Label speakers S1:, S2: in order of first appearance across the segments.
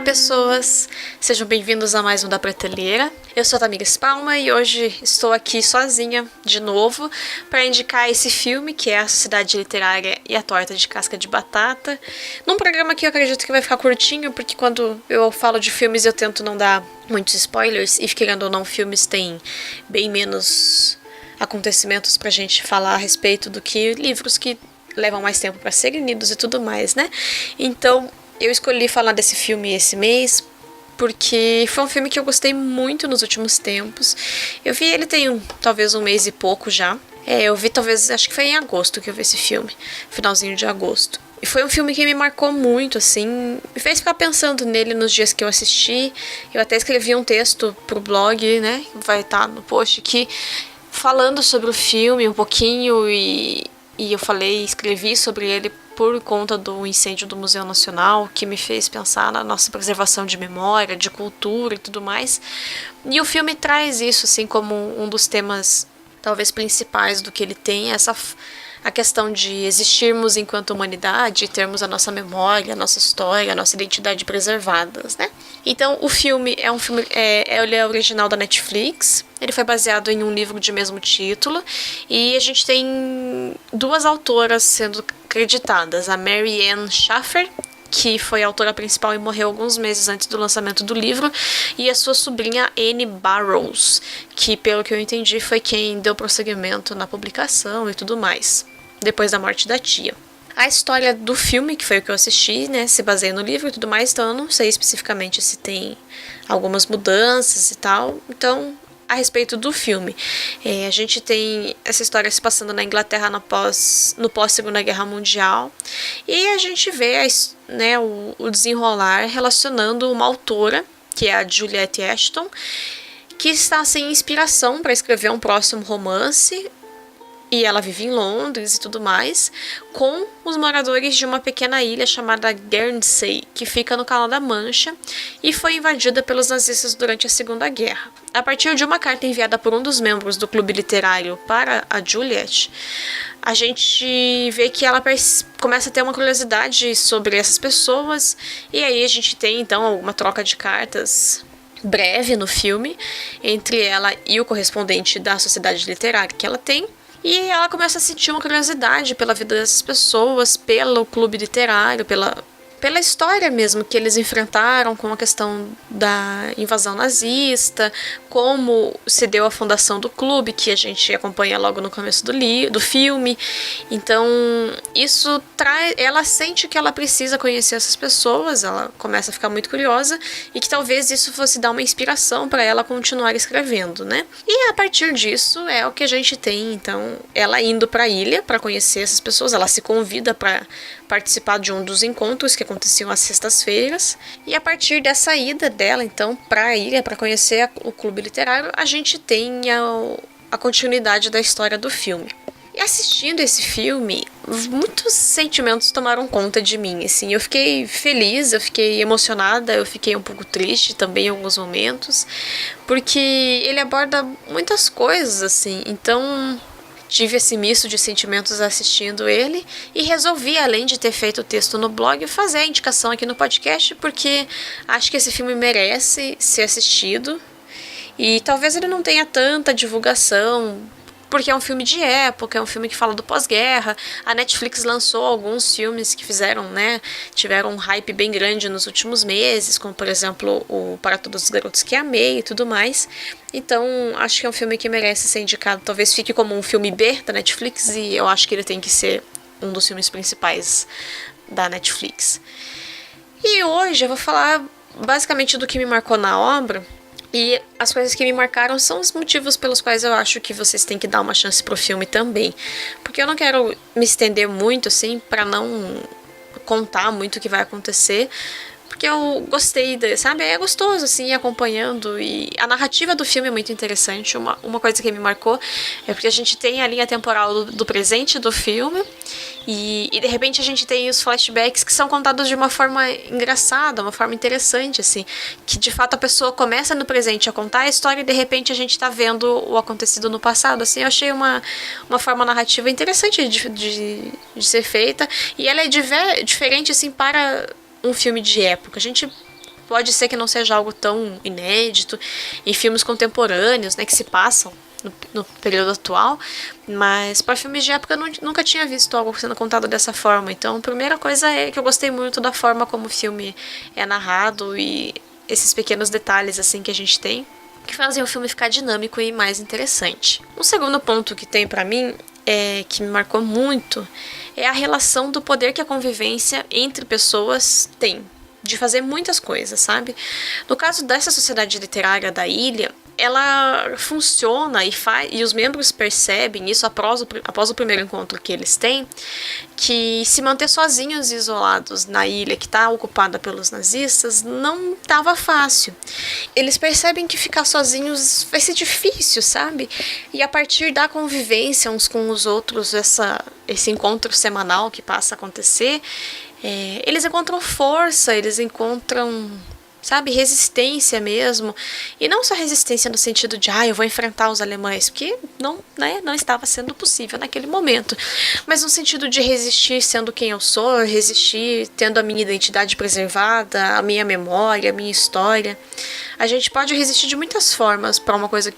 S1: pessoas! Sejam bem-vindos a mais um da Prateleira. Eu sou a Tamires Palma e hoje estou aqui sozinha de novo para indicar esse filme que é A Sociedade Literária e a Torta de Casca de Batata. Num programa que eu acredito que vai ficar curtinho, porque quando eu falo de filmes eu tento não dar muitos spoilers e, querendo ou não, filmes têm bem menos acontecimentos pra gente falar a respeito do que livros que levam mais tempo para serem lidos e tudo mais, né? Então, eu escolhi falar desse filme esse mês porque foi um filme que eu gostei muito nos últimos tempos. Eu vi ele tem talvez um mês e pouco já. Eu vi talvez, acho que foi em agosto que eu vi esse filme, finalzinho de agosto. E foi um filme que me marcou muito, assim, me fez ficar pensando nele nos dias que eu assisti. Eu até escrevi um texto pro blog, né, vai estar no post aqui, falando sobre o filme um pouquinho e eu escrevi sobre ele por conta do incêndio do Museu Nacional, que me fez pensar na nossa preservação de memória, de cultura e tudo mais. E o filme traz isso, assim, como um dos temas, talvez, principais do que ele tem, a questão de existirmos enquanto humanidade, termos a nossa memória, a nossa história, a nossa identidade preservadas, né? Então, o filme ele é original da Netflix, ele foi baseado em um livro de mesmo título, e a gente tem duas autoras sendo creditadas, a Mary Ann Shaffer, que foi a autora principal e morreu alguns meses antes do lançamento do livro, e a sua sobrinha Anne Barrows, que, pelo que eu entendi, foi quem deu prosseguimento na publicação e tudo mais, depois da morte da tia. A história do filme, que foi o que eu assisti, né, se baseia no livro e tudo mais, então eu não sei especificamente se tem algumas mudanças e tal. Então, a respeito do filme, a gente tem essa história se passando na Inglaterra no pós-Segunda Guerra Mundial, e a gente vê o desenrolar relacionando uma autora, que é a Juliette Ashton, que está sem inspiração para escrever um próximo romance, e ela vive em Londres e tudo mais, com os moradores de uma pequena ilha chamada Guernsey, que fica no Canal da Mancha, e foi invadida pelos nazistas durante a Segunda Guerra. A partir de uma carta enviada por um dos membros do clube literário para a Juliette, a gente vê que ela começa a ter uma curiosidade sobre essas pessoas, e aí a gente tem então uma troca de cartas breve no filme, entre ela e o correspondente da sociedade literária que ela tem. E ela começa a sentir uma curiosidade pela vida dessas pessoas, pelo clube literário, pela história mesmo que eles enfrentaram com a questão da invasão nazista, como se deu a fundação do clube, que a gente acompanha logo no começo do filme. Então, isso ela sente que ela precisa conhecer essas pessoas, ela começa a ficar muito curiosa, e que talvez isso fosse dar uma inspiração para ela continuar escrevendo, né? E a partir disso é o que a gente tem, então, ela indo para a ilha para conhecer essas pessoas, ela se convida para participar de um dos encontros que aconteciam às sextas-feiras, e a partir dessa ida dela, então, para a ilha, para conhecer o clube literário, a gente tem a continuidade da história do filme. E assistindo esse filme, muitos sentimentos tomaram conta de mim, assim, eu fiquei feliz, eu fiquei emocionada, eu fiquei um pouco triste também em alguns momentos, porque ele aborda muitas coisas, assim, então tive esse misto de sentimentos assistindo ele e resolvi, além de ter feito o texto no blog, fazer a indicação aqui no podcast, porque acho que esse filme merece ser assistido e talvez ele não tenha tanta divulgação, porque é um filme de época, é um filme que fala do pós-guerra. A Netflix lançou alguns filmes que tiveram um hype bem grande nos últimos meses, como, por exemplo, o Para Todos os Garotos que Amei e tudo mais. Então, acho que é um filme que merece ser indicado. Talvez fique como um filme B da Netflix, e eu acho que ele tem que ser um dos filmes principais da Netflix. E hoje eu vou falar basicamente do que me marcou na obra. E as coisas que me marcaram são os motivos pelos quais eu acho que vocês têm que dar uma chance pro filme também. Porque eu não quero me estender muito, assim, pra não contar muito o que vai acontecer. Porque eu gostei, sabe? É gostoso, assim, acompanhando. E a narrativa do filme é muito interessante. Uma coisa que me marcou é porque a gente tem a linha temporal do presente do filme. E de repente a gente tem os flashbacks que são contados de uma forma engraçada, uma forma interessante, assim. Que de fato a pessoa começa no presente a contar a história e de repente a gente tá vendo o acontecido no passado, assim. Eu achei uma forma narrativa interessante de ser feita. E ela é diferente, assim, para um filme de época. A gente Pode ser que não seja algo tão inédito em filmes contemporâneos, né, que se passam no período atual, mas para filmes de época eu nunca tinha visto algo sendo contado dessa forma. Então, a primeira coisa é que eu gostei muito da forma como o filme é narrado e esses pequenos detalhes assim que a gente tem, que fazem o filme ficar dinâmico e mais interessante. Um segundo ponto que tem para mim, que me marcou muito, é a relação do poder que a convivência entre pessoas tem, de fazer muitas coisas, sabe? No caso dessa sociedade literária da ilha, ela funciona e os membros percebem isso após o primeiro encontro que eles têm, que se manter sozinhos e isolados na ilha que está ocupada pelos nazistas não estava fácil. Eles percebem que ficar sozinhos vai ser difícil, sabe? E a partir da convivência uns com os outros, esse encontro semanal que passa a acontecer, eles encontram força, eles encontram, sabe, resistência mesmo. E não só resistência no sentido de, eu vou enfrentar os alemães, porque não estava sendo possível naquele momento. Mas no sentido de resistir sendo quem eu sou, resistir tendo a minha identidade preservada, a minha memória, a minha história. A gente pode resistir de muitas formas para uma coisa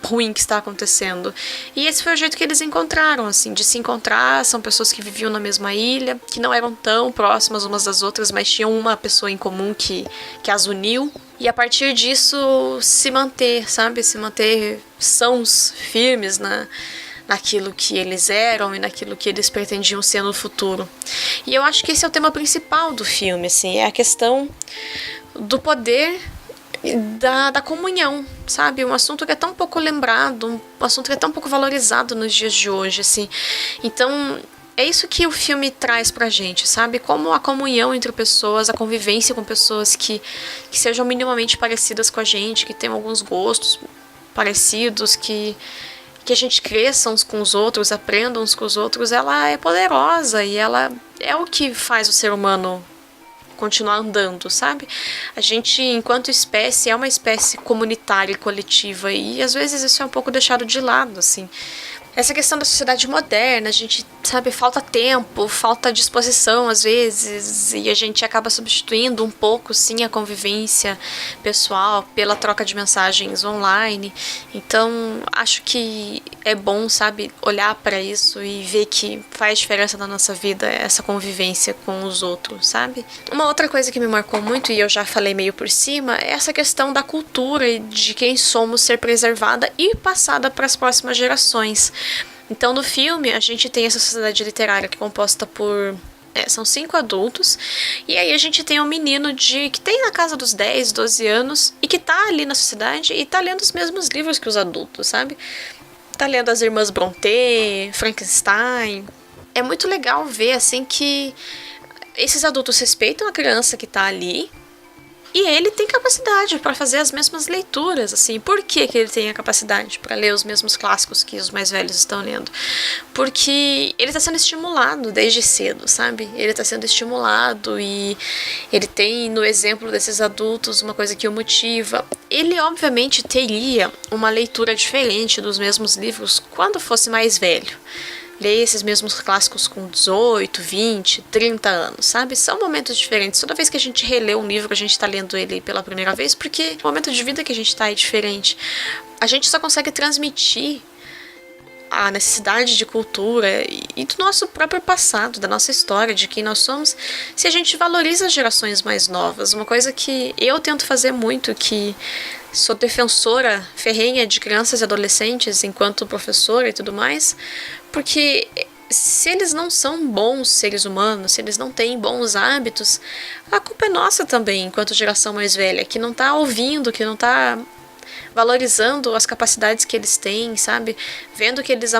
S1: ruim que está acontecendo. E esse foi o jeito que eles encontraram, assim, de se encontrar. São pessoas que viviam na mesma ilha, que não eram tão próximas umas das outras, mas tinham uma pessoa em comum que as uniu. E a partir disso se manter, sabe? Se manter sãos, firmes naquilo que eles eram e naquilo que eles pretendiam ser no futuro. E eu acho que esse é o tema principal do filme, assim, é a questão do poder da comunhão, sabe? Um assunto que é tão pouco lembrado, um assunto que é tão pouco valorizado nos dias de hoje, assim. Então, é isso que o filme traz pra gente, sabe? Como a comunhão entre pessoas, a convivência com pessoas que sejam minimamente parecidas com a gente, que tenham alguns gostos parecidos, que a gente cresça uns com os outros, aprenda uns com os outros, ela é poderosa e ela é o que faz o ser humano continuar andando, sabe? A gente, enquanto espécie, é uma espécie comunitária e coletiva e às vezes isso é um pouco deixado de lado, assim. Essa questão da sociedade moderna, a gente, sabe, falta tempo, falta disposição às vezes, e a gente acaba substituindo um pouco, sim, a convivência pessoal pela troca de mensagens online. Então, acho que é bom, sabe, olhar para isso e ver que faz diferença na nossa vida essa convivência com os outros, sabe? Uma outra coisa que me marcou muito, e eu já falei meio por cima, é essa questão da cultura e de quem somos ser preservada e passada para as próximas gerações. Então, no filme, a gente tem essa sociedade literária que é composta por... são 5 adultos. E aí a gente tem um menino que tem na casa dos 10, 12 anos e que tá ali na sociedade e tá lendo os mesmos livros que os adultos, sabe? Tá lendo as Irmãs Brontë, Frankenstein. É muito legal ver, assim, que esses adultos respeitam a criança que tá ali. E ele tem capacidade para fazer as mesmas leituras, assim. Por que ele tem a capacidade para ler os mesmos clássicos que os mais velhos estão lendo? Porque ele está sendo estimulado desde cedo, sabe? Ele está sendo estimulado e ele tem, no exemplo desses adultos, uma coisa que o motiva. Ele, obviamente, teria uma leitura diferente dos mesmos livros quando fosse mais velho. Ler esses mesmos clássicos com 18, 20, 30 anos, sabe? São momentos diferentes. Toda vez que a gente relê um livro, a gente tá lendo ele pela primeira vez, porque o momento de vida que a gente tá é diferente. A gente só consegue transmitir a necessidade de cultura e do nosso próprio passado, da nossa história, de quem nós somos, se a gente valoriza as gerações mais novas. Uma coisa que eu tento fazer muito, que sou defensora ferrenha de crianças e adolescentes enquanto professora e tudo mais, porque se eles não são bons seres humanos, se eles não têm bons hábitos, a culpa é nossa também, enquanto geração mais velha, que não tá ouvindo, que não tá valorizando as capacidades que eles têm, sabe? Vendo que eles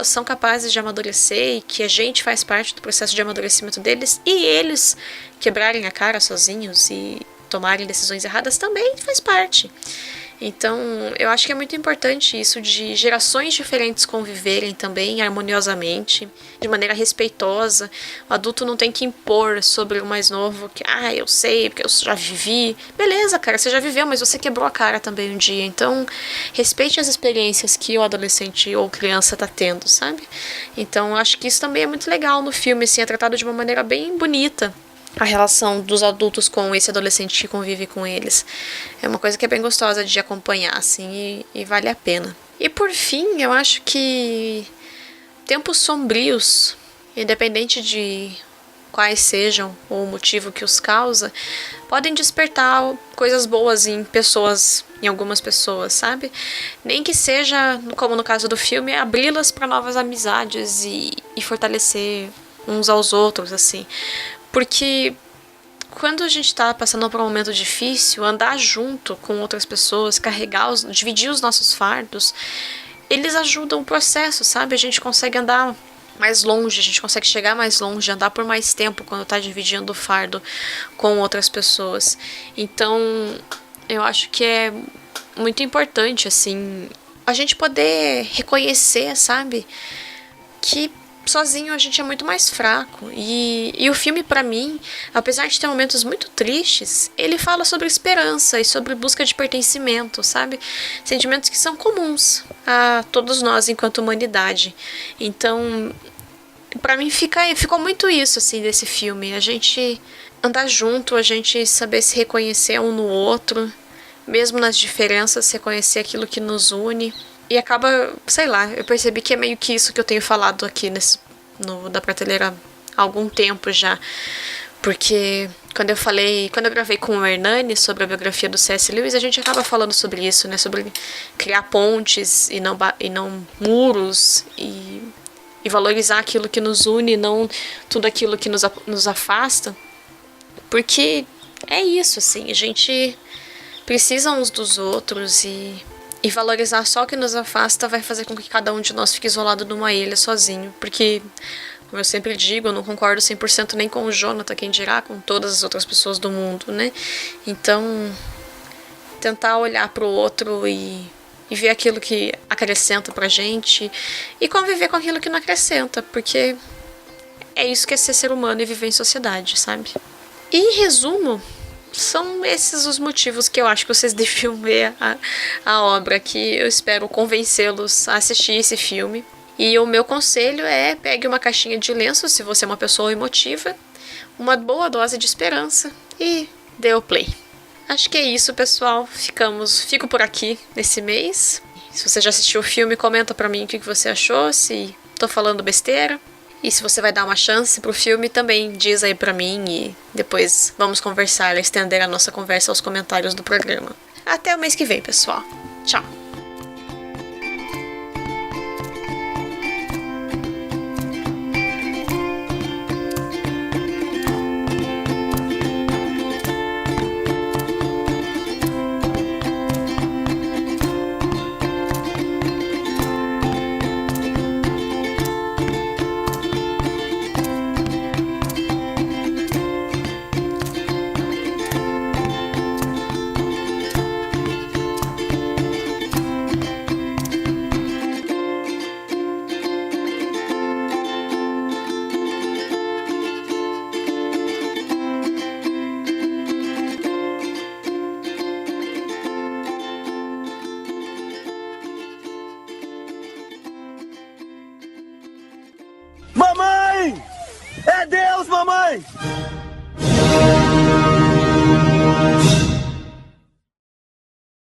S1: são capazes de amadurecer e que a gente faz parte do processo de amadurecimento deles e eles quebrarem a cara sozinhos e tomarem decisões erradas também faz parte. Então, eu acho que é muito importante isso de gerações diferentes conviverem também harmoniosamente, de maneira respeitosa. O adulto não tem que impor sobre o mais novo que, eu sei, porque eu já vivi. Beleza, cara, você já viveu, mas você quebrou a cara também um dia. Então, respeite as experiências que o adolescente ou criança tá tendo, sabe? Então, acho que isso também é muito legal no filme, assim, é tratado de uma maneira bem bonita. a relação dos adultos com esse adolescente que convive com eles. É uma coisa que é bem gostosa de acompanhar, assim, e vale a pena. E por fim, eu acho que tempos sombrios, independente de quais sejam ou o motivo que os causa, podem despertar coisas boas em pessoas, em algumas pessoas, sabe? Nem que seja, como no caso do filme, abri-las para novas amizades e fortalecer uns aos outros, assim. Porque quando a gente tá passando por um momento difícil, andar junto com outras pessoas, dividir os nossos fardos, eles ajudam o processo, sabe? A gente consegue andar mais longe, a gente consegue chegar mais longe, andar por mais tempo quando tá dividindo o fardo com outras pessoas. Então, eu acho que é muito importante, assim, a gente poder reconhecer, sabe? Que sozinho a gente é muito mais fraco. E o filme, pra mim, apesar de ter momentos muito tristes, ele fala sobre esperança e sobre busca de pertencimento, sabe? Sentimentos que são comuns a todos nós enquanto humanidade. Então, pra mim ficou muito isso, assim, desse filme. A gente andar junto, a gente saber se reconhecer um no outro, mesmo nas diferenças, reconhecer aquilo que nos une. E acaba, sei lá, eu percebi que é meio que isso que eu tenho falado aqui da prateleira há algum tempo já. Porque quando eu gravei com o Hernani sobre a biografia do C.S. Lewis, a gente acaba falando sobre isso, né? Sobre criar pontes e não muros, e valorizar aquilo que nos une e não tudo aquilo que nos afasta. Porque é isso, assim, a gente precisa uns dos outros e valorizar só o que nos afasta vai fazer com que cada um de nós fique isolado numa ilha sozinho. Porque, como eu sempre digo, eu não concordo 100% nem com o Jonathan, quem dirá com todas as outras pessoas do mundo, né? Então, tentar olhar pro outro e ver aquilo que acrescenta pra gente e conviver com aquilo que não acrescenta, porque é isso que é ser humano e viver em sociedade, sabe? E, em resumo, são esses os motivos que eu acho que vocês deviam ver a obra, que eu espero convencê-los a assistir esse filme. E o meu conselho é: pegue uma caixinha de lenço se você é uma pessoa emotiva, uma boa dose de esperança e dê o play. Acho que é isso, pessoal. Fico por aqui nesse mês. Se você já assistiu o filme, comenta pra mim o que você achou, se tô falando besteira. E se você vai dar uma chance pro filme, também diz aí pra mim e depois vamos conversar, estender a nossa conversa aos comentários do programa. Até o mês que vem, pessoal. Tchau!
S2: Mamãe! É Deus, mamãe!